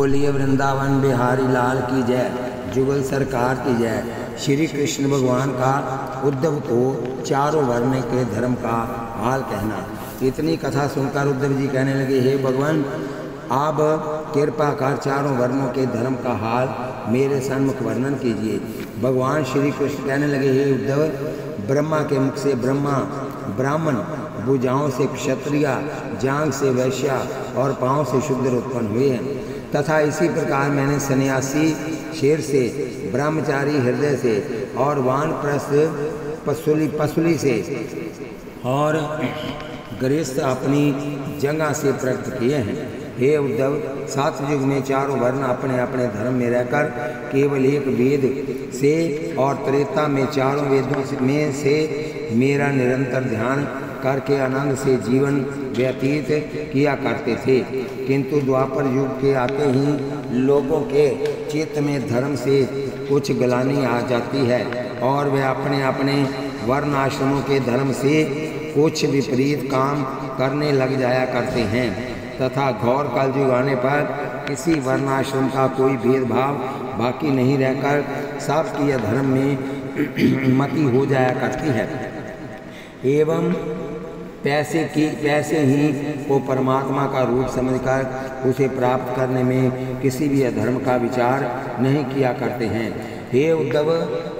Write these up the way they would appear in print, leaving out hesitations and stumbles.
बोलिए वृंदावन बिहारी लाल की जय, जुगल सरकार की जय। श्री कृष्ण भगवान का उद्धव को चारों वर्ण के धर्म का हाल कहना। इतनी कथा सुनकर उद्धव जी कहने लगे, हे भगवान, आप कृपा कर चारों वर्णों के धर्म का हाल मेरे सन्मुख वर्णन कीजिए। भगवान श्री कृष्ण कहने लगे, हे उद्धव, ब्रह्मा के मुख से ब्राह्मण, भुजाओं से क्षत्रिय, जांघ से वैश्य और पांव से शूद्र उत्पन्न हुए हैं, तथा इसी प्रकार मैंने सन्यासी शेर से, ब्रह्मचारी हृदय से और वानप्रस्थ पशुली से और गृहस्थ अपनी जगह से प्रकट किए हैं। हे उद्धव, सात युग में चारों वर्ण अपने अपने धर्म में रहकर केवल एक वेद से और त्रेता में चारों वेदों में से मेरा निरंतर ध्यान करके आनंद से जीवन व्यतीत किया करते थे, किंतु द्वापर युग के आते ही लोगों के चित्त में धर्म से कुछ गलानी आ जाती है और वे अपने अपने वर्ण आश्रमों के धर्म से कुछ विपरीत काम करने लग जाया करते हैं, तथा घोर कलयुग आने पर किसी वर्णाश्रम का कोई भेदभाव बाकी नहीं रहकर सबकी धर्म में मति हो जाया करती है एवं पैसे ही को परमात्मा का रूप समझकर उसे प्राप्त करने में किसी भी अधर्म का विचार नहीं किया करते हैं। हे उद्धव,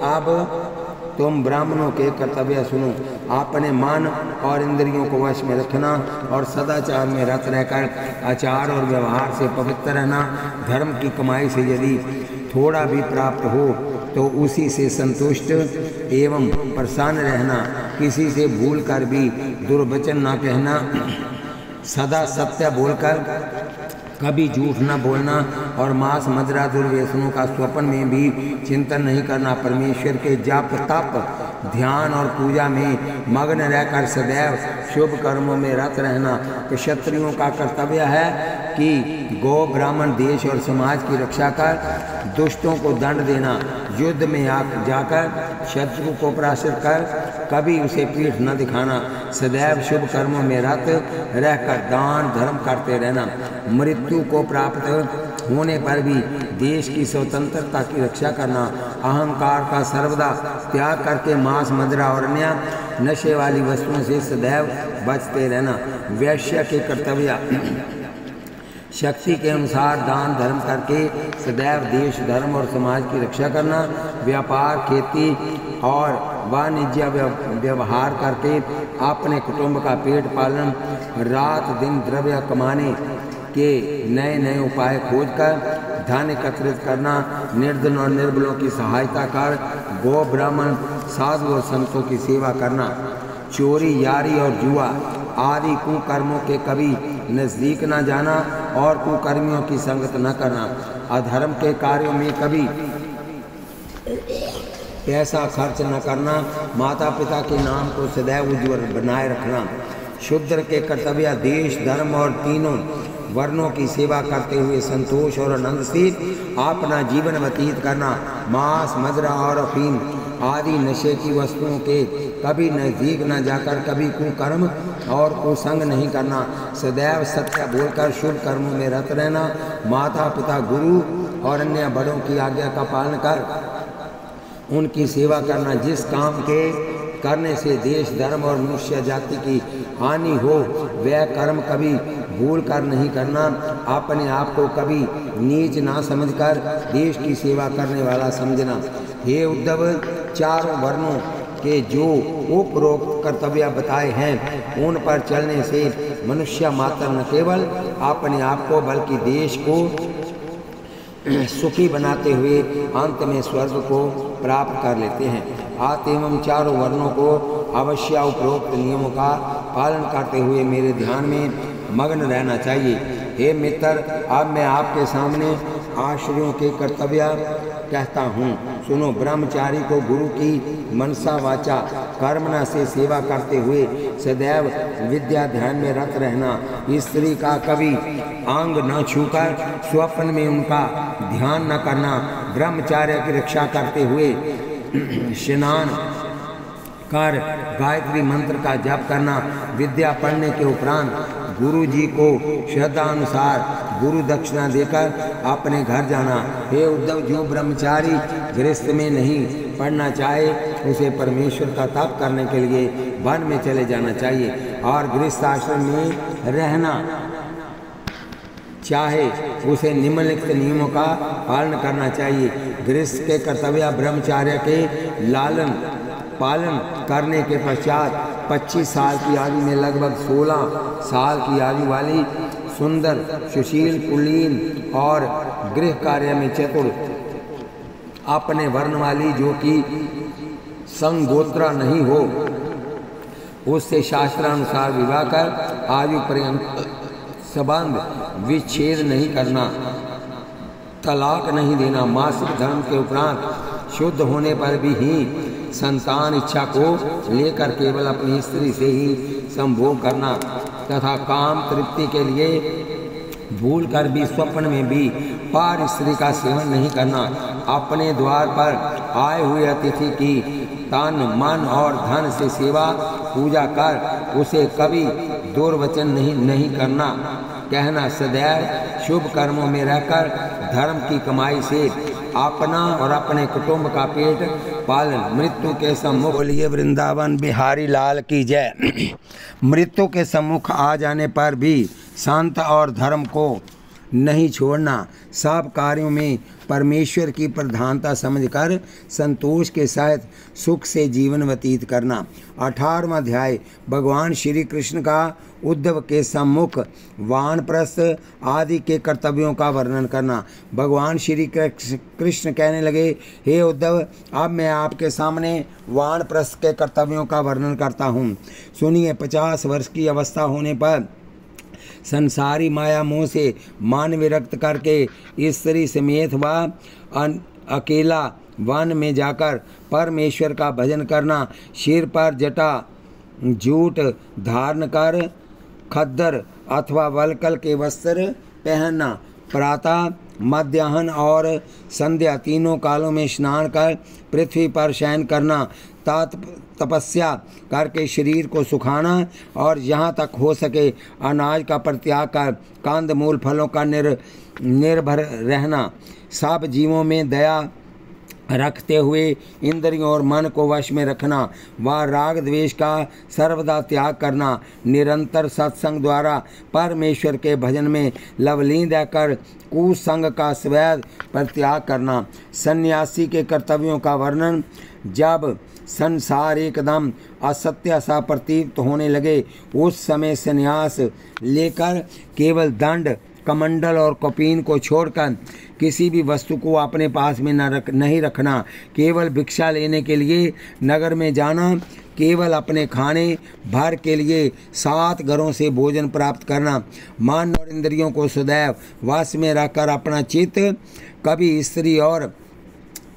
अब तुम ब्राह्मणों के कर्तव्य सुनो। अपने मन और इंद्रियों को वश में रखना और सदाचार में रत रहकर आचार और व्यवहार से पवित्र रहना। धर्म की कमाई से यदि थोड़ा भी प्राप्त हो तो उसी से संतुष्ट एवं प्रसन्न रहना। किसी से भूल कर भी दुर्वचन न कहना, सदा सत्य बोलकर कभी झूठ न बोलना और मांस मदिरा दुर्व्यसनों का स्वप्न में भी चिंतन नहीं करना। परमेश्वर के जप तप ध्यान और पूजा में मग्न रहकर सदैव शुभ कर्मों में रत रहना। क्षत्रियों का कर्तव्य है कि गौ ब्राह्मण देश और समाज की रक्षा कर दुष्टों को दंड देना, युद्ध में जाकर शत्रु को पराजित कर कभी उसे पीठ न दिखाना, सदैव शुभ कर्मों में रत रहकर दान धर्म करते रहना, मृत्यु को प्राप्त होने पर भी देश की स्वतंत्रता की रक्षा करना, अहंकार का सर्वदा त्याग करके मांस मदिरा और अन्य नशे वाली वस्तुओं से सदैव बचते रहना। वैश्य के कर्तव्य शक्ति के अनुसार दान धर्म करके सदैव देश धर्म और समाज की रक्षा करना। व्यापार खेती और वाणिज्य व्यवहार करके अपने कुटुंब का पेट पालन, रात दिन द्रव्य कमाने के नए नए उपाय खोजकर धन एकत्रित करना। निर्धन और निर्बलों की सहायता कर गौ ब्राह्मण साधु और संतों की सेवा करना। चोरी यारी और जुआ आदि कुकर्मों के कभी नजदीक न जाना और कुकर्मियों की संगत न करना। अधर्म के कार्यों में कभी पैसा खर्च न करना। माता पिता के नाम को सदैव उज्ज्वल बनाए रखना। शूद्र के कर्तव्य देश धर्म और तीनों वर्णों की सेवा करते हुए संतोष और आनंद से अपना जीवन व्यतीत करना। मांस मदिरा और अफीम आदि नशे की वस्तुओं के कभी नजदीक न जाकर कभी कुकर्म और कुसंग नहीं करना। सदैव सत्य बोलकर शुभ कर्मों में रत रहना। माता पिता गुरु और अन्य बड़ों की आज्ञा का पालन कर उनकी सेवा करना। जिस काम के करने से देश धर्म और मनुष्य जाति की हानि हो वह कर्म कभी भूल कर नहीं करना। अपने आप को कभी नीच ना समझकर देश की सेवा करने वाला समझना। हे उद्धव, चारों वर्णों के जो उपरोक्त कर्तव्य बताए हैं उन पर चलने से मनुष्य मात्र न केवल अपने आप को बल्कि देश को सुखी बनाते हुए अंत में स्वर्ग को प्राप्त कर लेते हैं। आते एवं चारों वर्णों को अवश्य उपरोक्त नियमों का पालन करते हुए मेरे ध्यान में मग्न रहना चाहिए। हे मित्र, अब मैं आपके सामने आश्रयों के कर्तव्य कहता हूँ, सुनो। ब्रह्मचारी को गुरु की मनसा वाचा कर्मणा से सेवा करते हुए सदैव विद्या ध्यान में रत रहना। स्त्री का कभी अंग न छूकर स्वप्न में उनका ध्यान न करना। ब्रह्मचार्य की रक्षा करते हुए स्नान कर गायत्री मंत्र का जप करना। विद्या पढ़ने के उपरांत गुरु जी को श्रद्धा अनुसार गुरु दक्षिणा देकर अपने घर जाना। हे उद्धव, जो ब्रह्मचारी गृहस्थ में नहीं पढ़ना चाहे उसे परमेश्वर का तप करने के लिए वन में चले जाना चाहिए और गृहस्थ आश्रम में रहना चाहे उसे निम्नलिखित नियमों का पालन करना चाहिए। गृहस्थ के कर्तव्य ब्रह्मचार्य के लालन पालन करने के पश्चात 25 साल की आयु में लगभग 16 साल की आयु वाली सुंदर, सुशील, कुलीन और गृह कार्य में चतुर अपने वर्ण वाली, जो कि संगोत्रा नहीं हो, उससे शास्त्रानुसार विवाह कर आयु पर्यंत संबंध विच्छेद नहीं करना, तलाक नहीं देना। मासिक धर्म के उपरांत शुद्ध होने पर भी ही संतान इच्छा को लेकर केवल अपनी स्त्री से ही संभोग करना तथा काम तृप्ति के लिए भूल कर भी स्वप्न में भी पार स्त्री का सेवन नहीं करना। अपने द्वार पर आए हुए अतिथि की तन, मन और धन से सेवा पूजा कर उसे कभी दुर्वचन नहीं करना कहना। सदैव शुभ कर्मों में रहकर धर्म की कमाई से अपना और अपने कुटुंब का पेट पालन। मृत्यु के सम्मुख, बोलिए वृंदावन बिहारी लाल की जय। मृत्यु के सम्मुख आ जाने पर भी शांत और धर्म को नहीं छोड़ना। सब कार्यों में परमेश्वर की प्रधानता समझकर संतोष के साथ सुख से जीवन व्यतीत करना। 18वां अध्याय भगवान श्री कृष्ण का उद्धव के सम्मुख वानप्रस्थ आदि के कर्तव्यों का वर्णन करना। भगवान श्री कृष्ण कहने लगे, हे उद्धव, अब मैं आपके सामने वानप्रस्थ के कर्तव्यों का वर्णन करता हूँ। सुनिए। 50 वर्ष की अवस्था होने पर संसारी माया मोह से मान विरक्त करके स्त्री समेत व अकेला वन में जाकर परमेश्वर का भजन करना। सिर पर जटा जूट धारण कर खद्दर अथवा वलकल के वस्त्र पहनना। प्रातः, मध्याह्न और संध्या तीनों कालों में स्नान कर पृथ्वी पर शयन करना। तपस्या करके शरीर को सुखाना और यहाँ तक हो सके अनाज का परित्याग कर कंद मूल फलों का निर्भर रहना। सब जीवों में दया रखते हुए इंद्रियों और मन को वश में रखना व राग द्वेष का सर्वदा त्याग करना। निरंतर सत्संग द्वारा परमेश्वर के भजन में लवलीन रहकर कुसंग का स्वैध परित्याग करना। सन्यासी के कर्तव्यों का वर्णन। जब संसार एकदम असत्य सा प्रतीत होने लगे उस समय संन्यास लेकर केवल दंड, कमंडल और कौपीन को छोड़कर किसी भी वस्तु को अपने पास में नहीं रखना। केवल भिक्षा लेने के लिए नगर में जाना। केवल अपने खाने भर के लिए 7 घरों से भोजन प्राप्त करना। मन और इंद्रियों को सदैव वश में रखकर अपना चित्त कभी स्त्री और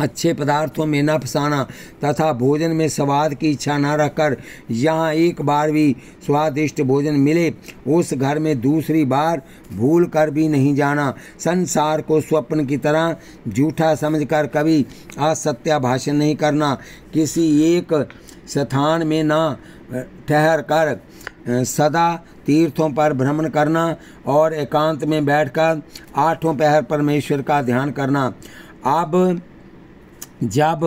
अच्छे पदार्थों में न फंसाना तथा भोजन में स्वाद की इच्छा न रखकर यहाँ एक बार भी स्वादिष्ट भोजन मिले उस घर में दूसरी बार भूल कर भी नहीं जाना। संसार को स्वप्न की तरह झूठा समझकर कभी असत्य भाषण नहीं करना। किसी एक स्थान में न ठहर कर सदा तीर्थों पर भ्रमण करना और एकांत में बैठकर 8 पहर परमेश्वर का ध्यान करना। अब जब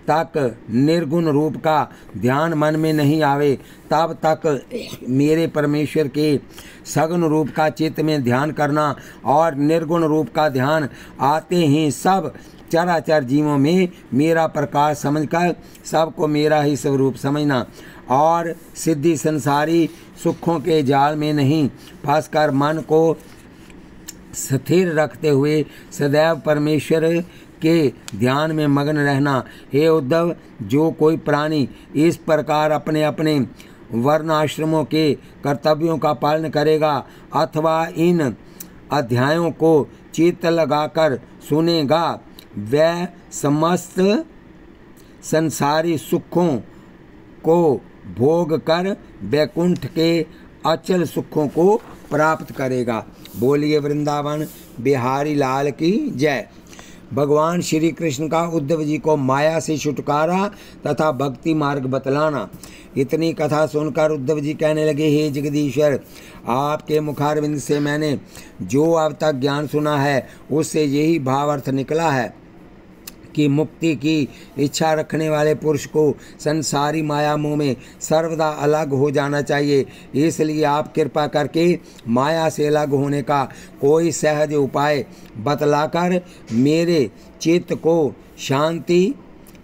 तक निर्गुण रूप का ध्यान मन में नहीं आवे तब तक मेरे परमेश्वर के सगुण रूप का चित्त में ध्यान करना और निर्गुण रूप का ध्यान आते ही सब चराचर जीवों में मेरा प्रकाश समझकर सबको मेरा ही स्वरूप समझना और सिद्धि संसारी सुखों के जाल में नहीं फंसकर मन को स्थिर रखते हुए सदैव परमेश्वर के ध्यान में मग्न रहना। हे उद्धव, जो कोई प्राणी इस प्रकार अपने अपने वर्णाश्रमों के कर्तव्यों का पालन करेगा अथवा इन अध्यायों को चित्त लगाकर सुनेगा वह समस्त संसारी सुखों को भोग कर वैकुंठ के अचल सुखों को प्राप्त करेगा। बोलिए वृंदावन बिहारी लाल की जय। भगवान श्री कृष्ण का उद्धव जी को माया से छुटकारा तथा भक्ति मार्ग बतलाना। इतनी कथा सुनकर उद्धव जी कहने लगे, हे जगदीश्वर, आपके मुखारविंद से मैंने जो अब तक ज्ञान सुना है उससे यही भावार्थ निकला है कि मुक्ति की इच्छा रखने वाले पुरुष को संसारी माया मोह में सर्वदा अलग हो जाना चाहिए। इसलिए आप कृपा करके माया से अलग होने का कोई सहज उपाय बतलाकर मेरे चित्त को शांति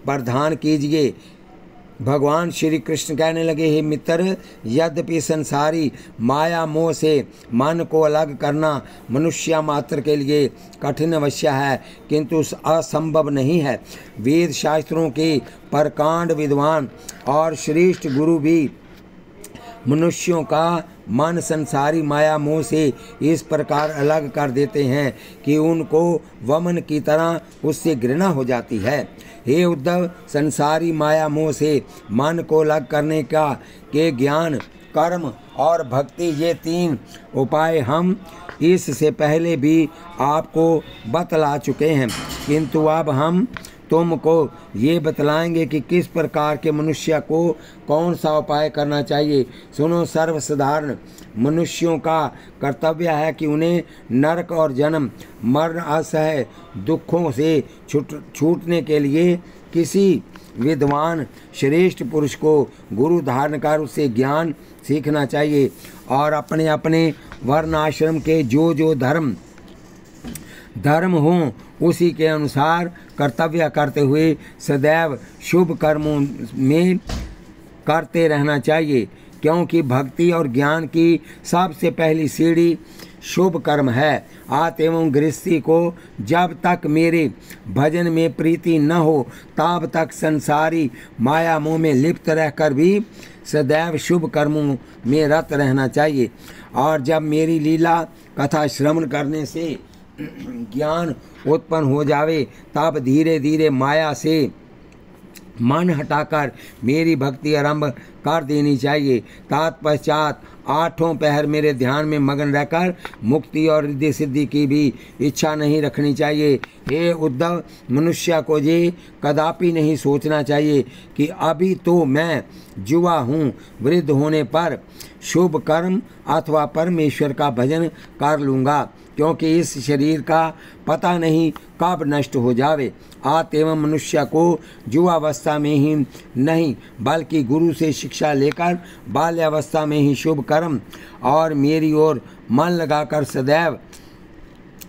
प्रदान कीजिए। भगवान श्री कृष्ण कहने लगे, हे मित्र, यद्यपि संसारी माया मोह से मन को अलग करना मनुष्य मात्र के लिए कठिन अवश्य है, किंतु असंभव नहीं है। वेद शास्त्रों के प्रकांड विद्वान और श्रेष्ठ गुरु भी मनुष्यों का मन संसारी माया मोह से इस प्रकार अलग कर देते हैं कि उनको वमन की तरह उससे घृणा हो जाती है। हे उद्धव, संसारी माया मोह से मन को अलग करने का के ज्ञान, कर्म और भक्ति, ये 3 उपाय हम इससे पहले भी आपको बतला चुके हैं, किंतु अब हम तुमको ये बतलाएंगे कि किस प्रकार के मनुष्य को कौन सा उपाय करना चाहिए। सुनो, सर्वसाधारण मनुष्यों का कर्तव्य है कि उन्हें नरक और जन्म मरण असह्य दुखों से छूटने के लिए किसी विद्वान श्रेष्ठ पुरुष को गुरु धारण कर उससे ज्ञान सीखना चाहिए और अपने अपने वर्ण आश्रम के जो धर्म हों उसी के अनुसार कर्तव्य करते हुए सदैव शुभ कर्मों में करते रहना चाहिए, क्योंकि भक्ति और ज्ञान की सबसे पहली सीढ़ी शुभ कर्म है। आत एवं गृहस्थी को जब तक मेरे भजन में प्रीति न हो तब तक संसारी माया मोह में लिप्त रहकर भी सदैव शुभ कर्मों में रत रहना चाहिए। और जब मेरी लीला कथा श्रवण करने से ज्ञान उत्पन्न हो जावे तब धीरे धीरे माया से मन हटाकर मेरी भक्ति आरंभ कर देनी चाहिए। तत्पश्चात 8 पहर मेरे ध्यान में मगन रहकर मुक्ति और रिद्धि सिद्धि की भी इच्छा नहीं रखनी चाहिए। हे उद्धव, मनुष्य को ये कदापि नहीं सोचना चाहिए कि अभी तो मैं युवा हूँ, वृद्ध होने पर शुभ कर्म अथवा परमेश्वर का भजन कर लूँगा, क्योंकि इस शरीर का पता नहीं कब नष्ट हो जावे। आत एवं मनुष्य को युवावस्था में ही नहीं बल्कि गुरु से शिक्षा लेकर बाल्यावस्था में ही शुभ कर्म और मेरी ओर मन लगाकर सदैव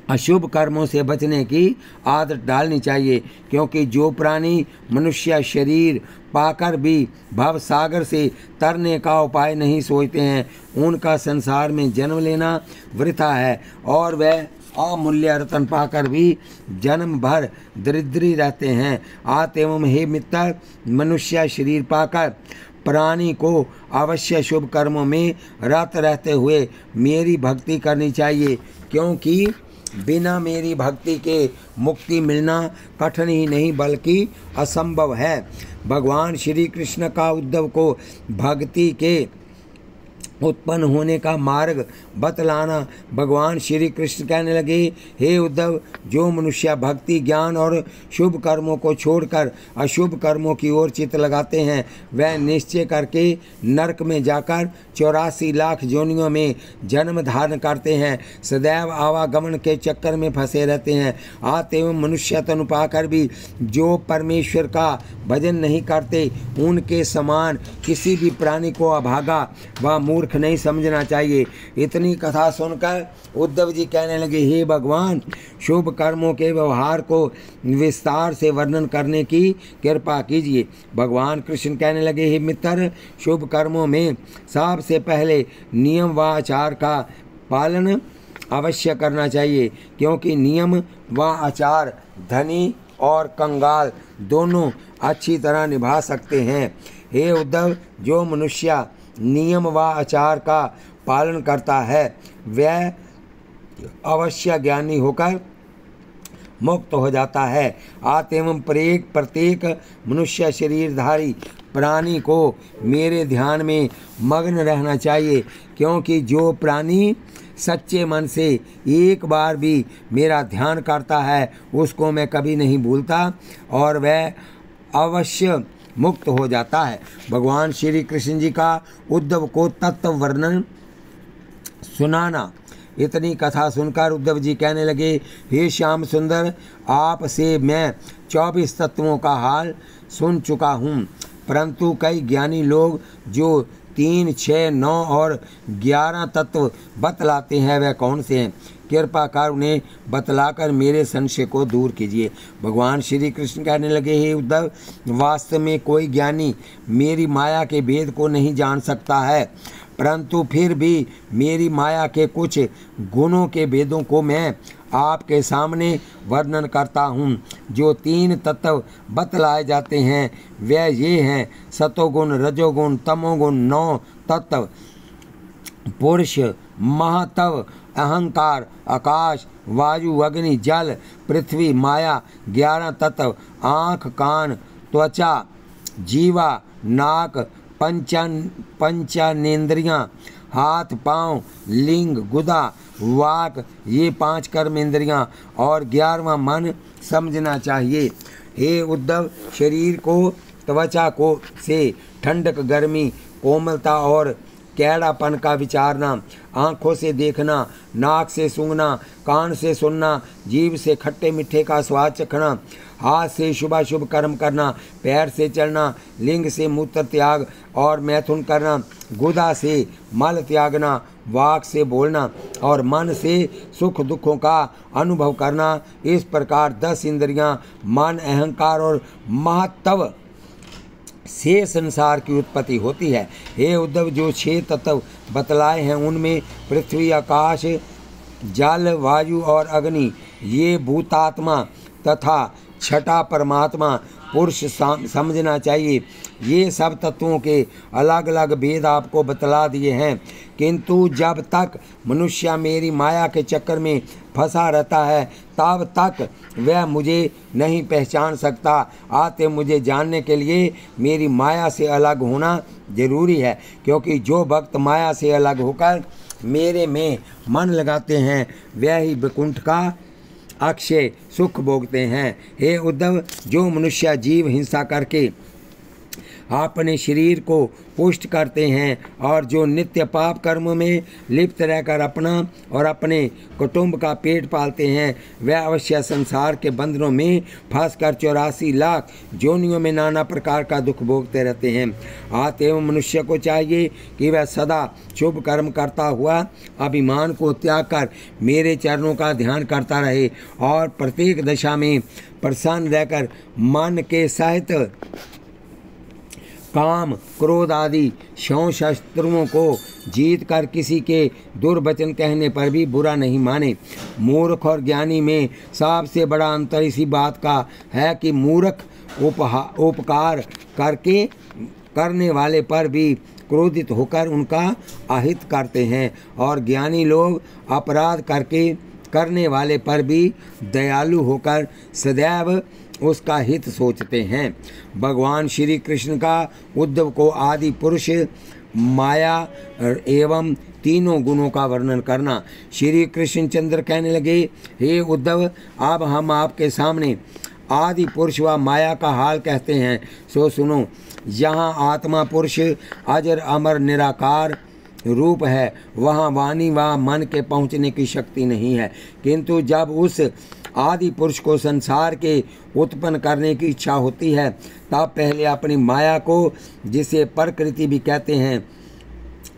अशुभ कर्मों से बचने की आदत डालनी चाहिए, क्योंकि जो प्राणी मनुष्य शरीर पाकर भी भव सागर से तरने का उपाय नहीं सोचते हैं उनका संसार में जन्म लेना वृथा है और वह अमूल्य रतन पाकर भी जन्म भर दरिद्री रहते हैं। आत एवं हे मित्र, मनुष्य शरीर पाकर प्राणी को अवश्य शुभ कर्मों में रत रहते हुए मेरी भक्ति करनी चाहिए, क्योंकि बिना मेरी भक्ति के मुक्ति मिलना कठिन ही नहीं बल्कि असंभव है। भगवान श्री कृष्ण का उद्धव को भक्ति के उत्पन्न होने का मार्ग बतलाना भगवान श्री कृष्ण कहने लगे, हे उद्धव, जो मनुष्य भक्ति ज्ञान और शुभ कर्मों को छोड़कर अशुभ कर्मों की ओर चित्त लगाते हैं वह निश्चय करके नरक में जाकर 84 लाख योनियों में जन्म धारण करते हैं, सदैव आवागमन के चक्कर में फंसे रहते हैं। आत एवं मनुष्य तनु पाकर भी जो परमेश्वर का भजन नहीं करते उनके समान किसी भी प्राणी को अभागा व मूर्ख नहीं समझना चाहिए। इतनी कथा सुनकर उद्धव जी कहने लगे, हे भगवान, शुभ कर्मों के व्यवहार को विस्तार से वर्णन करने की कृपा कीजिए। भगवान कृष्ण कहने लगे, हे मित्र, शुभ कर्मों में सबसे पहले नियम व आचार का पालन अवश्य करना चाहिए, क्योंकि नियम व आचार धनी और कंगाल दोनों अच्छी तरह निभा सकते हैं। हे उद्धव, जो मनुष्य नियम व आचार का पालन करता है वह अवश्य ज्ञानी होकर मुक्त हो जाता है। आत एवं प्रत्येक मनुष्य शरीरधारी प्राणी को मेरे ध्यान में मग्न रहना चाहिए, क्योंकि जो प्राणी सच्चे मन से एक बार भी मेरा ध्यान करता है उसको मैं कभी नहीं भूलता और वह अवश्य मुक्त हो जाता है। भगवान श्री कृष्ण जी का उद्धव को तत्व वर्णन सुनाना। इतनी कथा सुनकर उद्धव जी कहने लगे, हे श्याम सुंदर, आप से मैं 24 तत्वों का हाल सुन चुका हूँ, परंतु कई ज्ञानी लोग जो 3, 6, 9 और 11 तत्व बतलाते हैं वह कौन से हैं? कृपा कर उन्हें बतलाकर मेरे संशय को दूर कीजिए। भगवान श्री कृष्ण कहने लगे, हे उद्धव, वास्तव में कोई ज्ञानी मेरी माया के भेद को नहीं जान सकता है, परंतु फिर भी मेरी माया के कुछ गुणों के भेदों को मैं आपके सामने वर्णन करता हूँ। जो 3 तत्व बतलाए जाते हैं वे ये हैं: सतोगुण, रजोगुण, तमोगुण। 9 तत्व: पुरुष, महातव, अहंकार, आकाश, वायु, अग्नि, जल, पृथ्वी, माया। 11 तत्व: आँख, कान, त्वचा, जीवा, नाक, पंचनेंद्रियाँ, हाथ, पाँव, लिंग, गुदा, वाक। ये 5 कर्म इंद्रियाँ और 11वां मन समझना चाहिए। हे उद्धव, शरीर को, त्वचा को से ठंडक, गर्मी, कोमलता और कैड़ापन का विचारना, आँखों से देखना, नाक से सूंघना, कान से सुनना, जीभ से खट्टे मीठे का स्वाद चखना, हाथ से शुभाशुभ कर्म करना, पैर से चलना, लिंग से मूत्र त्याग और मैथुन करना, गुदा से मल त्यागना, वाक से बोलना और मन से सुख दुखों का अनुभव करना। इस प्रकार 10 इंद्रियां, मन, अहंकार और महत्व से संसार की उत्पत्ति होती है। हे उद्धव, जो 6 तत्व बतलाए हैं उनमें पृथ्वी, आकाश, जल, वायु और अग्नि, ये भूतात्मा तथा छठा परमात्मा पुरुष समझना चाहिए। ये सब तत्वों के अलग अलग भेद आपको बतला दिए हैं, किंतु जब तक मनुष्य मेरी माया के चक्कर में फंसा रहता है तब तक वह मुझे नहीं पहचान सकता। आते मुझे जानने के लिए मेरी माया से अलग होना जरूरी है, क्योंकि जो भक्त माया से अलग होकर मेरे में मन लगाते हैं वह ही वैकुंठ का अक्षय सुख भोगते हैं। हे उद्धव, जो मनुष्य जीव हिंसा करके अपने शरीर को पुष्ट करते हैं और जो नित्य पाप कर्म में लिप्त रहकर अपना और अपने कुटुंब का पेट पालते हैं वह अवश्य संसार के बंधनों में फंसकर 84 लाख जोनियों में नाना प्रकार का दुख भोगते रहते हैं। अतएव मनुष्य को चाहिए कि वह सदा शुभ कर्म करता हुआ अभिमान को त्याग कर मेरे चरणों का ध्यान करता रहे और प्रत्येक दशा में प्रसन्न रहकर मन के सहित काम, क्रोध आदि शस्त्रों को जीत कर किसी के दुर्वचन कहने पर भी बुरा नहीं माने। मूर्ख और ज्ञानी में सबसे बड़ा अंतर इसी बात का है कि मूर्ख उपकार करके करने वाले पर भी क्रोधित होकर उनका अहित करते हैं और ज्ञानी लोग अपराध करके करने वाले पर भी दयालु होकर सदैव उसका हित सोचते हैं। भगवान श्री कृष्ण का उद्धव को आदि पुरुष, माया एवं तीनों गुणों का वर्णन करना। श्री कृष्ण चंद्र कहने लगे, हे उद्धव, अब हम आपके सामने आदि पुरुष व माया का हाल कहते हैं, सो सुनो। यहाँ आत्मा पुरुष अजर अमर निराकार रूप है, वहाँ वाणी व मन के पहुँचने की शक्ति नहीं है, किंतु जब उस आदि पुरुष को संसार के उत्पन्न करने की इच्छा होती है तब पहले अपनी माया को, जिसे प्रकृति भी कहते हैं,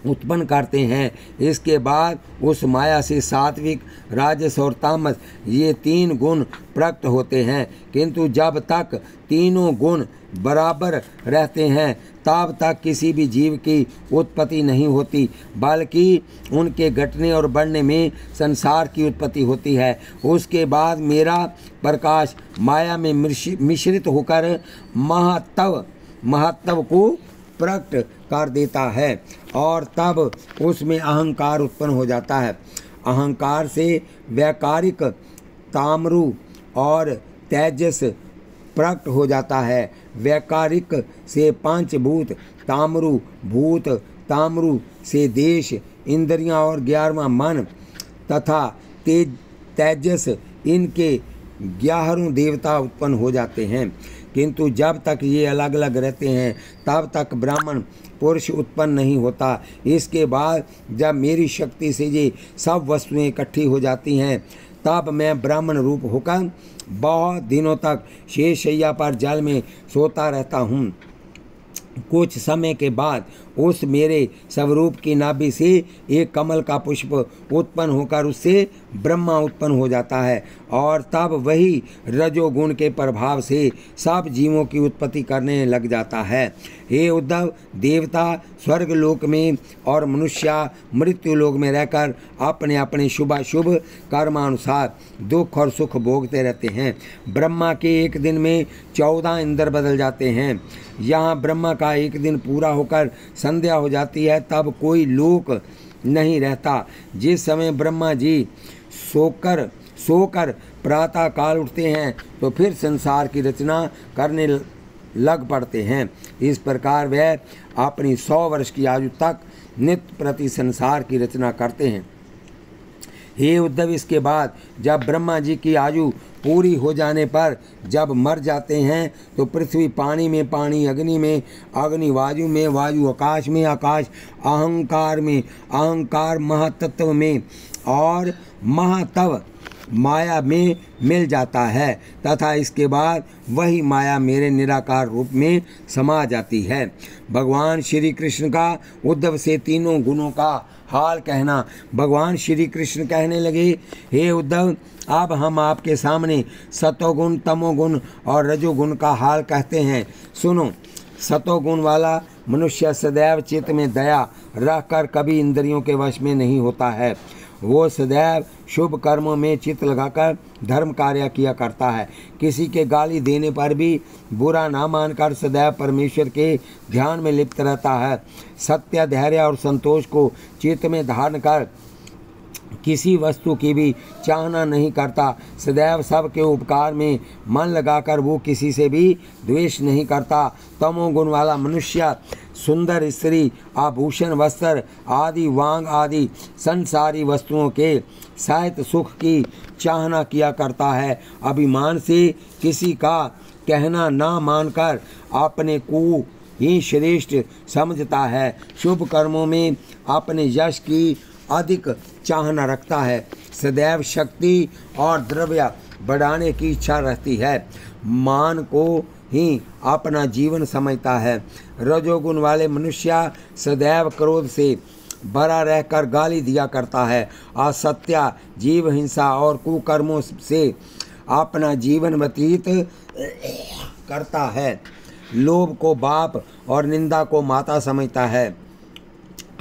उत्पन्न करते हैं। इसके बाद उस माया से सात्विक, राजस और तामस ये 3 गुण प्रकट होते हैं, किंतु जब तक तीनों गुण बराबर रहते हैं तब तक किसी भी जीव की उत्पत्ति नहीं होती, बल्कि उनके घटने और बढ़ने में संसार की उत्पत्ति होती है। उसके बाद मेरा प्रकाश माया में मिश्रित होकर महत्व को प्रकट कर देता है और तब उसमें अहंकार उत्पन्न हो जाता है। अहंकार से वैकारिक ताम्रू और तेजस प्रकट हो जाता है। वैकारिक से पंचभूत, ताम्रू भूत, ताम्रू से देश, इंद्रियां और 11वां मन तथा तेजस, इनके 11 देवता उत्पन्न हो जाते हैं। किंतु जब तक ये अलग अलग रहते हैं तब तक ब्राह्मण पुरुष उत्पन्न नहीं होता। इसके बाद जब मेरी शक्ति से ये सब वस्तुएं इकट्ठी हो जाती हैं तब मैं ब्राह्मण रूप होकर बहुत दिनों तक शेषशैया पर जल में सोता रहता हूँ। कुछ समय के बाद उस मेरे स्वरूप की नाभि से एक कमल का पुष्प उत्पन्न होकर उससे ब्रह्मा उत्पन्न हो जाता है और तब वही रजोगुण के प्रभाव से सब जीवों की उत्पत्ति करने लग जाता है। हे उद्धव, देवता स्वर्ग लोक में और मनुष्य मृत्यु लोक में रहकर अपने अपने शुभाशुभ कर्मानुसार दुख और सुख भोगते रहते हैं। ब्रह्मा के एक दिन में 14 इंद्र बदल जाते हैं। यहाँ ब्रह्मा का एक दिन पूरा होकर संध्या हो जाती है तब कोई लोक नहीं रहता। जिस समय ब्रह्मा जी सोकर प्रातः काल उठते हैं तो फिर संसार की रचना करने लग पड़ते हैं। इस प्रकार वह अपनी 100 वर्ष की आयु तक नित्य प्रति संसार की रचना करते हैं। हे उद्धव, इसके बाद जब ब्रह्मा जी की आयु पूरी हो जाने पर जब मर जाते हैं तो पृथ्वी पानी में पानी, अग्नि में अग्नि, वायु में वायु, आकाश में आकाश, अहंकार में अहंकार, महातत्व में और महातव माया में मिल जाता है तथा इसके बाद वही माया मेरे निराकार रूप में समा जाती है। भगवान श्री कृष्ण का उद्धव से तीनों गुणों का हाल कहना। भगवान श्री कृष्ण कहने लगे, हे उद्धव, अब हम आपके सामने सतोगुण, तमोगुण और रजोगुण का हाल कहते हैं। सुनो। सतोगुण वाला मनुष्य सदैव चित्त में दया रखकर कभी इंद्रियों के वश में नहीं होता है। वो सदैव शुभ कर्मों में चित्त लगाकर धर्म कार्य किया करता है। किसी के गाली देने पर भी बुरा ना मानकर सदैव परमेश्वर के ध्यान में लिप्त रहता है। सत्य, धैर्य और संतोष को चित्त में धारण कर किसी वस्तु की भी चाहना नहीं करता। सदैव सबके उपकार में मन लगाकर वो किसी से भी द्वेष नहीं करता। तमोगुण वाला मनुष्य सुंदर स्त्री, आभूषण, वस्त्र आदि, वांग आदि संसारी वस्तुओं के सहित सुख की चाहना किया करता है। अभिमान से किसी का कहना ना मानकर अपने को ही श्रेष्ठ समझता है। शुभ कर्मों में अपने यश की अधिक चाहना रखता है। सदैव शक्ति और द्रव्य बढ़ाने की इच्छा रहती है। मान को ही अपना जीवन समझता है। रजोगुण वाले मनुष्य सदैव क्रोध से भरा रहकर गाली दिया करता है। असत्य, जीव हिंसा और कुकर्मों से अपना जीवन व्यतीत करता है। लोभ को बाप और निंदा को माता समझता है।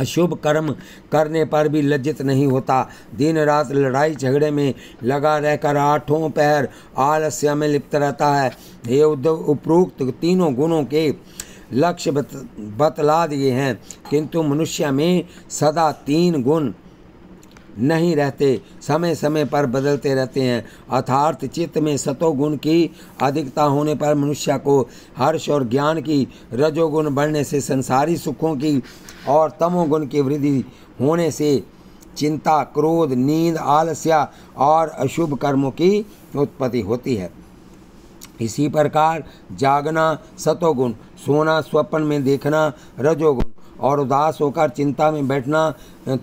अशुभ कर्म करने पर भी लज्जित नहीं होता। दिन रात लड़ाई झगड़े में लगा रहकर आठों पहर आलस्य में लिप्त रहता है। हे उद्धव, उपरोक्त तीनों गुणों के लक्ष्य बतला दिए हैं, किंतु मनुष्य में सदा 3 गुण नहीं रहते, समय समय पर बदलते रहते हैं। अर्थात चित्त में सतोगुण की अधिकता होने पर मनुष्य को हर्ष और ज्ञान की, रजोगुण बढ़ने से संसारी सुखों की और तमोगुण की वृद्धि होने से चिंता, क्रोध, नींद, आलस्य और अशुभ कर्मों की उत्पत्ति होती है। इसी प्रकार जागना सतोगुण, सोना, स्वप्न में देखना रजोगुण और उदास होकर चिंता में बैठना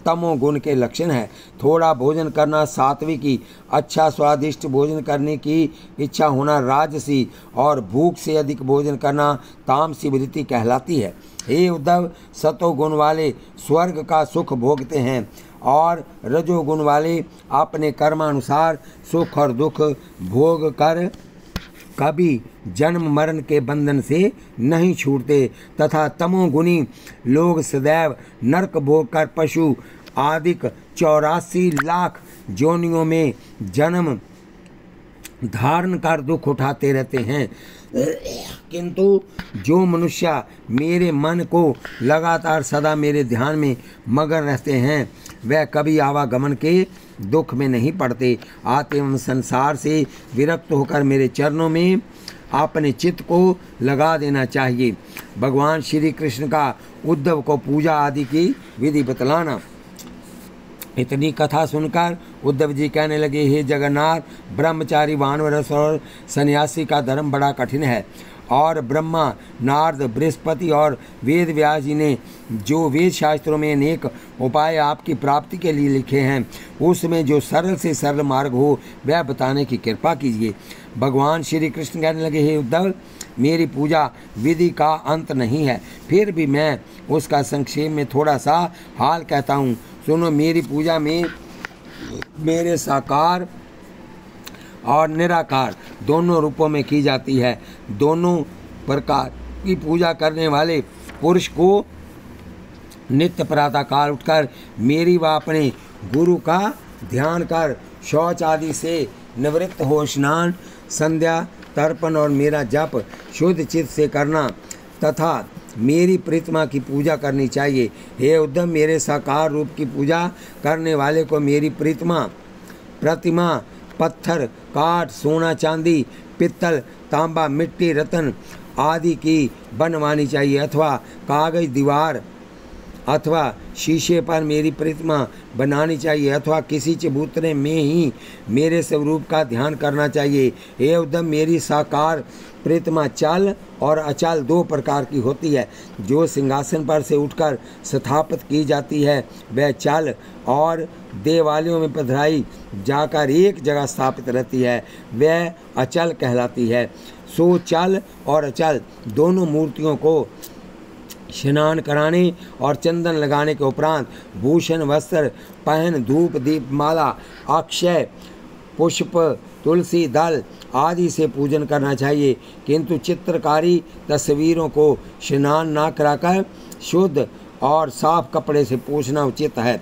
तमोगुण के लक्षण है। थोड़ा भोजन करना सात्विकी, अच्छा स्वादिष्ट भोजन करने की इच्छा होना राजसी और भूख से अधिक भोजन करना तामसी वृत्ति कहलाती है। हे उद्धव, सतोगुण वाले स्वर्ग का सुख भोगते हैं और रजोगुण वाले अपने कर्मानुसार सुख और दुख भोग कर कभी जन्म मरण के बंधन से नहीं छूटते तथा तमोगुणी लोग सदैव नरक भोग कर पशु आदिक 84 लाख जोनियों में जन्म धारण कर दुख उठाते रहते हैं। किंतु जो मनुष्य मेरे मन को लगातार सदा मेरे ध्यान में मगन रहते हैं वह कभी आवागमन के दुख में नहीं पड़ते। आत्म संसार से विरक्त होकर मेरे चरणों में अपने चित्त को लगा देना चाहिए। भगवान श्री कृष्ण का उद्धव को पूजा आदि की विधि बतलाना। इतनी कथा सुनकर उद्धव जी कहने लगे, हे जगन्नाथ, ब्रह्मचारी, वानरस और सन्यासी का धर्म बड़ा कठिन है, और ब्रह्मा, नारद, बृहस्पति और वेद व्यास जी ने जो वेद शास्त्रों में अनेक उपाय आपकी प्राप्ति के लिए लिखे हैं, उसमें जो सरल से सरल मार्ग हो वह बताने की कृपा कीजिए। भगवान श्री कृष्ण कहने लगे, हे उद्धव, मेरी पूजा विधि का अंत नहीं है, फिर भी मैं उसका संक्षेप में थोड़ा सा हाल कहता हूँ। सुनो, मेरी पूजा में मेरे साकार और निराकार दोनों रूपों में की जाती है। दोनों प्रकार की पूजा करने वाले पुरुष को नित्य प्रातःकाल उठकर मेरी व अपने गुरु का ध्यान कर शौच आदि से निवृत्त हो स्नान, संध्या, तर्पण और मेरा जप शुद्ध चित्त से करना तथा मेरी प्रतिमा की पूजा करनी चाहिए। हे उद्धव, मेरे साकार रूप की पूजा करने वाले को मेरी प्रतिमा पत्थर, काठ, सोना, चांदी, पित्तल, तांबा, मिट्टी, रत्न आदि की बनवानी चाहिए, अथवा कागज, दीवार अथवा शीशे पर मेरी प्रतिमा बनानी चाहिए, अथवा किसी चबूतरे में ही मेरे स्वरूप का ध्यान करना चाहिए। हे उद्धव, मेरी साकार प्रतिमा चल और अचल दो प्रकार की होती है। जो सिंहासन पर से उठकर स्थापित की जाती है वह चल, और देवालयों में पधराई जाकर एक जगह स्थापित रहती है वह अचल कहलाती है। सो चल और अचल दोनों मूर्तियों को स्नान कराने और चंदन लगाने के उपरांत भूषण वस्त्र पहन, धूप, दीप, माला, अक्षय पुष्प, तुलसी दल आदि से पूजन करना चाहिए, किंतु चित्रकारी तस्वीरों को स्नान न कराकर शुद्ध और साफ कपड़े से पोंछना उचित है।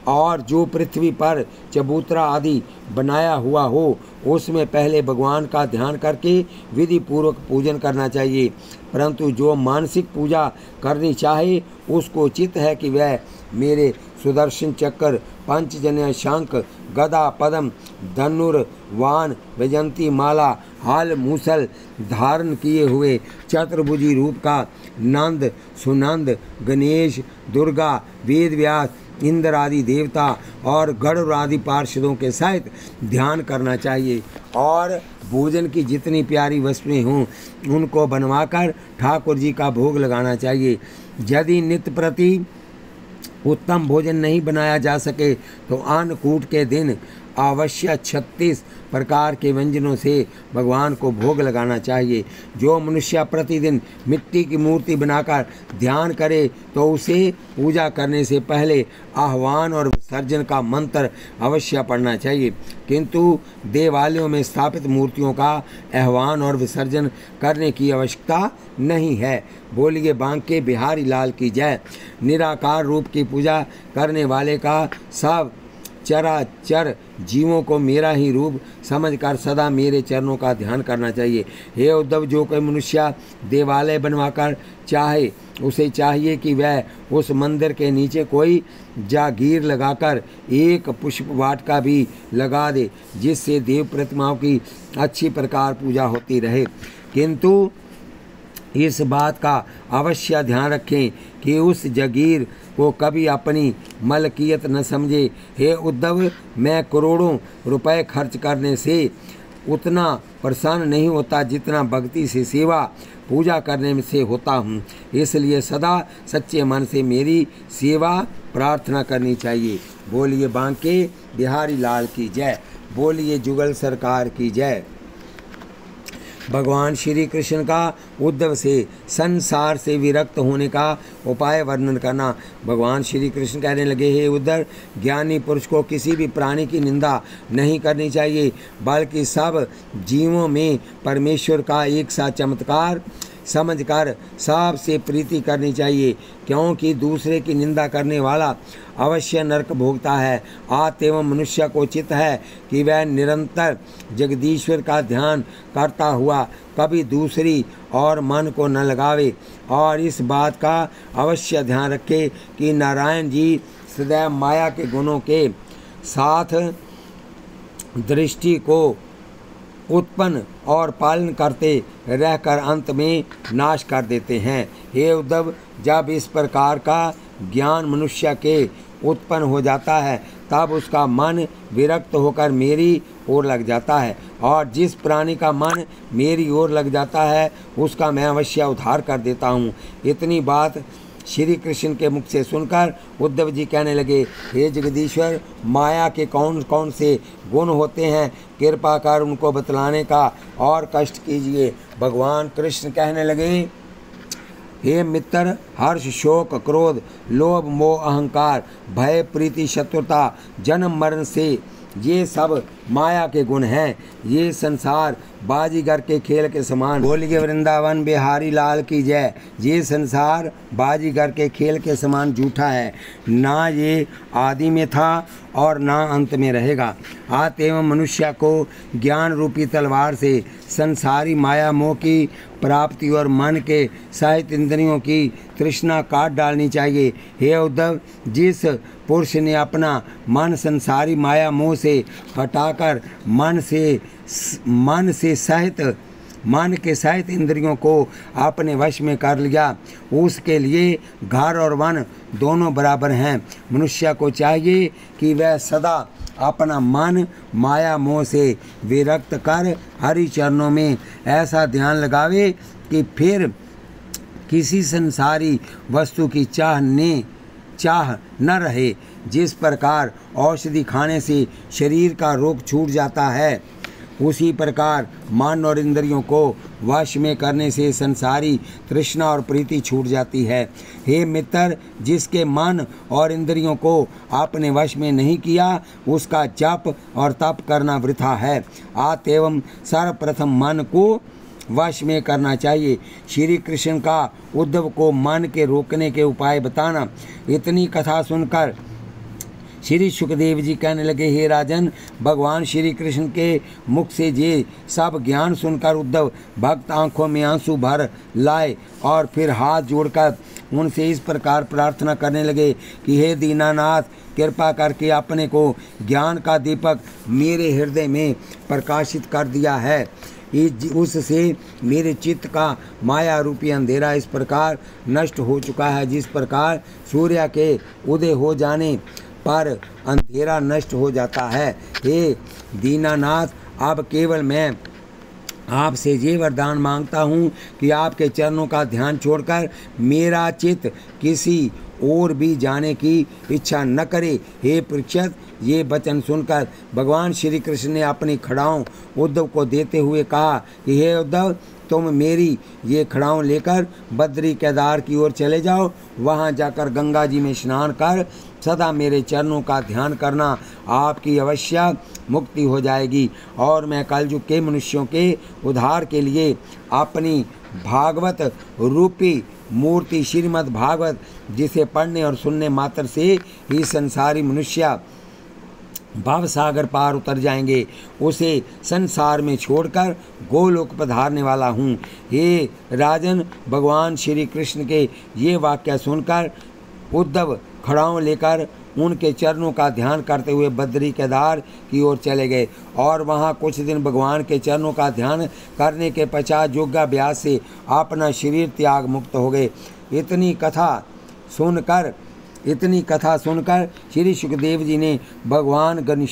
और जो पृथ्वी पर चबूतरा आदि बनाया हुआ हो उसमें पहले भगवान का ध्यान करके विधि पूर्वक पूजन करना चाहिए, परंतु जो मानसिक पूजा करनी चाहे उसको उचित है कि वह मेरे सुदर्शन चक्र, पंचजन्य शंख, गदा, पद्म, धनुर, वान, वैजयंती माला, हाल, मूसल धारण किए हुए चतुर्भुजी रूप का नंद, सुनंद, गणेश, दुर्गा, वेद व्यास, इंद्र आदि देवता और गरुड़ आदि पार्षदों के सहित ध्यान करना चाहिए। और भोजन की जितनी प्यारी वस्तुएं हों उनको बनवाकर ठाकुर जी का भोग लगाना चाहिए। यदि नित्य प्रति उत्तम भोजन नहीं बनाया जा सके तो अन्नकूट के दिन अवश्य 36 प्रकार के व्यंजनों से भगवान को भोग लगाना चाहिए। जो मनुष्य प्रतिदिन मिट्टी की मूर्ति बनाकर ध्यान करे तो उसे पूजा करने से पहले आह्वान और विसर्जन का मंत्र अवश्य पढ़ना चाहिए, किंतु देवालयों में स्थापित मूर्तियों का आह्वान और विसर्जन करने की आवश्यकता नहीं है। बोलिए बांके बिहारी लाल की जय। निराकार रूप की पूजा करने वाले का सब चराचर जीवों को मेरा ही रूप समझकर सदा मेरे चरणों का ध्यान करना चाहिए। हे उद्धव, जो कोई मनुष्य देवालय बनवाकर चाहे उसे चाहिए कि वह उस मंदिर के नीचे कोई जागीर लगाकर एक पुष्प वाटिका भी लगा दे, जिससे देव प्रतिमाओं की अच्छी प्रकार पूजा होती रहे, किंतु इस बात का अवश्य ध्यान रखें कि उस जागीर को कभी अपनी मलकियत न समझे। हे उद्धव, मैं करोड़ों रुपए खर्च करने से उतना प्रसन्न नहीं होता जितना भक्ति से सेवा पूजा करने से होता हूँ, इसलिए सदा सच्चे मन से मेरी सेवा प्रार्थना करनी चाहिए। बोलिए बांके बिहारी लाल की जय। बोलिए जुगल सरकार की जय। भगवान श्री कृष्ण का उद्धव से संसार से विरक्त होने का उपाय वर्णन करना। भगवान श्री कृष्ण कहने लगे, हे उद्धव, ज्ञानी पुरुष को किसी भी प्राणी की निंदा नहीं करनी चाहिए, बल्कि सब जीवों में परमेश्वर का एक सा चमत्कार समझकर सबसे प्रीति करनी चाहिए, क्योंकि दूसरे की निंदा करने वाला अवश्य नरक भोगता है। अतएव मनुष्य को उचित है कि वह निरंतर जगदीश्वर का ध्यान करता हुआ कभी दूसरी और मन को न लगावे, और इस बात का अवश्य ध्यान रखे कि नारायण जी सदैव माया के गुणों के साथ दृष्टि को उत्पन्न और पालन करते रहकर अंत में नाश कर देते हैं। हे उद्धव, जब इस प्रकार का ज्ञान मनुष्य के उत्पन्न हो जाता है तब उसका मन विरक्त होकर मेरी ओर लग जाता है, और जिस प्राणी का मन मेरी ओर लग जाता है उसका मैं अवश्य उद्धार कर देता हूँ। इतनी बात श्री कृष्ण के मुख से सुनकर उद्धव जी कहने लगे, हे जगदीश्वर, माया के कौन कौन से गुण होते हैं, कृपा कर उनको बतलाने का और कष्ट कीजिए। भगवान कृष्ण कहने लगे, हे मित्र, हर्ष, शोक, क्रोध, लोभ, मोह, अहंकार, भय, प्रीति, शत्रुता, जन्म मरण से ये सब माया के गुण हैं। ये संसार बाजीगर के खेल के समान। बोलिए वृंदावन बिहारी लाल की जय। ये संसार बाजीगर के खेल के समान झूठा है, ना ये आदि में था और ना अंत में रहेगा। अतएव मनुष्य को ज्ञान रूपी तलवार से संसारी माया मोह की प्राप्ति और मन के सहित इंद्रियों की तृष्णा काट डालनी चाहिए। हे उद्धव, जिस पुरुष ने अपना मन संसारी माया मोह से हटाकर मन के सहित इंद्रियों को अपने वश में कर लिया, उसके लिए घर और वन दोनों बराबर हैं। मनुष्य को चाहिए कि वह सदा अपना मन माया मोह से विरक्त कर हरि चरणों में ऐसा ध्यान लगावे कि फिर किसी संसारी वस्तु की चाह न रहे। जिस प्रकार औषधि खाने से शरीर का रोग छूट जाता है, उसी प्रकार मन और इंद्रियों को वश में करने से संसारी तृष्णा और प्रीति छूट जाती है। हे मित्र, जिसके मन और इंद्रियों को आपने वश में नहीं किया, उसका जप और तप करना वृथा है। अतएव सर्वप्रथम मन को वश में करना चाहिए। श्री कृष्ण का उद्धव को मन के रोकने के उपाय बताना। इतनी कथा सुनकर श्री सुखदेव जी कहने लगे, हे राजन, भगवान श्री कृष्ण के मुख से ये सब ज्ञान सुनकर उद्धव भक्त आंखों में आंसू भर लाए और फिर हाथ जोड़कर उनसे इस प्रकार प्रार्थना करने लगे कि हे दीनानाथ, कृपा करके अपने को ज्ञान का दीपक मेरे हृदय में प्रकाशित कर दिया है। उससे मेरे चित्त का माया रूपी अंधेरा इस प्रकार नष्ट हो चुका है, जिस प्रकार सूर्य के उदय हो जाने पर अंधेरा नष्ट हो जाता है। हे दीनानाथ, अब केवल मैं आपसे ये वरदान मांगता हूँ कि आपके चरणों का ध्यान छोड़कर मेरा चित्त किसी और भी जाने की इच्छा न करे। हे परीक्षित, ये वचन सुनकर भगवान श्री कृष्ण ने अपनी खड़ाओं उद्धव को देते हुए कहा कि हे उद्धव, तुम मेरी ये खड़ाओं लेकर बद्री केदार की ओर चले जाओ। वहाँ जाकर गंगा जी में स्नान कर सदा मेरे चरणों का ध्यान करना, आपकी अवश्य मुक्ति हो जाएगी। और मैं कलयुग के मनुष्यों के उद्धार के लिए अपनी भागवत रूपी मूर्ति श्रीमद् भागवत, जिसे पढ़ने और सुनने मात्र से ही संसारी मनुष्य भव सागर पार उतर जाएंगे, उसे संसार में छोड़कर गोलोक पधारने वाला हूँ। हे राजन, भगवान श्री कृष्ण के ये वाक्य सुनकर उद्धव खड़ाओं लेकर उनके चरणों का ध्यान करते हुए बद्री केदार की ओर चले गए और वहाँ कुछ दिन भगवान के चरणों का ध्यान करने के पश्चात योगाभ्यास से अपना शरीर त्याग मुक्त हो गए। इतनी कथा सुनकर श्री सुखदेव जी ने भगवान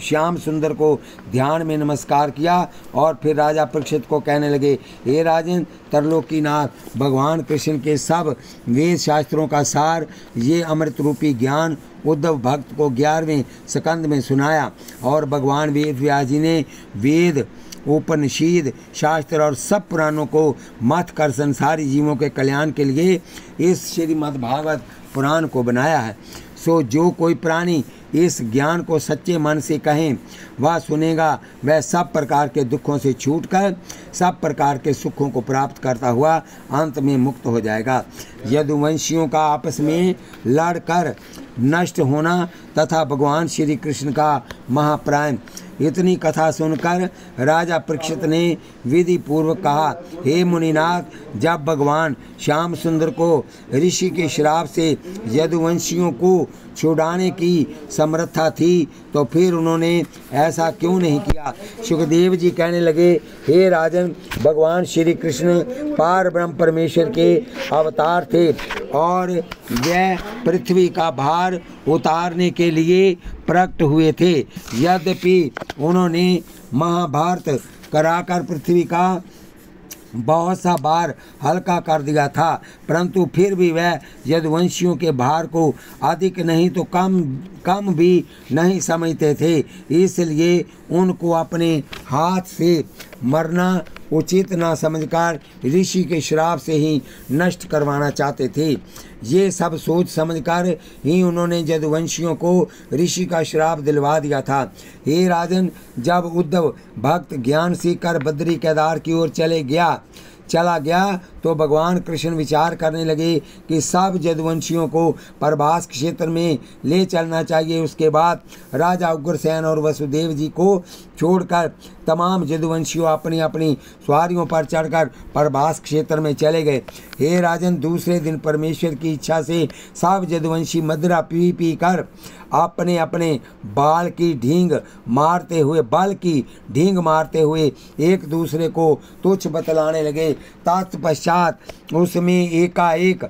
श्याम सुंदर को ध्यान में नमस्कार किया और फिर राजा परीक्षित को कहने लगे, हे राजन त्रिलोकीनाथ, भगवान कृष्ण के सब वेद शास्त्रों का सार ये अमृत रूपी ज्ञान उद्धव भक्त को 11वें स्कंद में सुनाया और भगवान वेद व्यास जी ने वेद उपनिषद शास्त्र और सब पुराणों को मथ कर संसारी जीवों के कल्याण के लिए इस श्रीमद् भागवत पुराण को बनाया है। सो जो कोई प्राणी इस ज्ञान को सच्चे मन से कहें, वह सुनेगा, वह सब प्रकार के दुखों से छूटकर सब प्रकार के सुखों को प्राप्त करता हुआ अंत में मुक्त हो जाएगा। यदुवंशियों का आपस में लड़कर नष्ट होना तथा भगवान श्री कृष्ण का महाप्राण। इतनी कथा सुनकर राजा परीक्षित ने विधि पूर्वक कहा, हे मुनिनाथ, जब भगवान श्याम सुंदर को ऋषि के श्राप से यदुवंशियों को छुड़ाने की समर्था थी तो फिर उन्होंने ऐसा क्यों नहीं किया। सुखदेव जी कहने लगे, हे राजन, भगवान श्री कृष्ण पार ब्रह्म परमेश्वर के अवतार थे और वह पृथ्वी का भार उतारने के लिए प्रकट हुए थे। यद्यपि उन्होंने महाभारत कराकर पृथ्वी का बहुत सा भार हल्का कर दिया था, परंतु फिर भी वह यदुवंशियों के भार को अधिक नहीं तो कम भी नहीं समझते थे। इसलिए उनको अपने हाथ से मरना उचित न समझकर ऋषि के श्राप से ही नष्ट करवाना चाहते थे। ये सब सोच समझकर ही उन्होंने यदुवंशियों को ऋषि का श्राप दिलवा दिया था। हे राजन, जब उद्धव भक्त ज्ञान सीखकर बद्री केदार की ओर चला गया तो भगवान कृष्ण विचार करने लगे कि सब यदुवंशियों को प्रभास क्षेत्र में ले चलना चाहिए। उसके बाद राजा उग्रसेन और वसुदेव जी को छोड़कर तमाम यदुवंशियों अपनी अपनी सवारियों पर चढ़कर प्रभास क्षेत्र में चले गए। हे राजन, दूसरे दिन परमेश्वर की इच्छा से सब यदुवंशी मदिरा पी कर अपने अपने बल की ढींग मारते हुए एक दूसरे को तुच्छ बतलाने लगे। तत्पश्चात उसमें एकाएक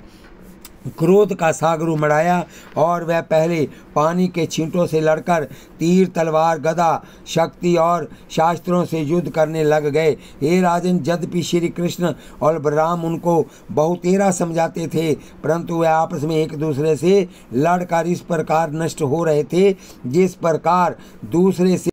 क्रोध का सागर उमड़ाया और वह पहले पानी के छींटों से लड़कर तीर, तलवार, गदा, शक्ति और शास्त्रों से युद्ध करने लग गए। हे राजन, यद्यपि श्री कृष्ण और बलराम उनको बहुतेरा समझाते थे, परंतु वह आपस में एक दूसरे से लड़कर इस प्रकार नष्ट हो रहे थे जिस प्रकार दूसरे से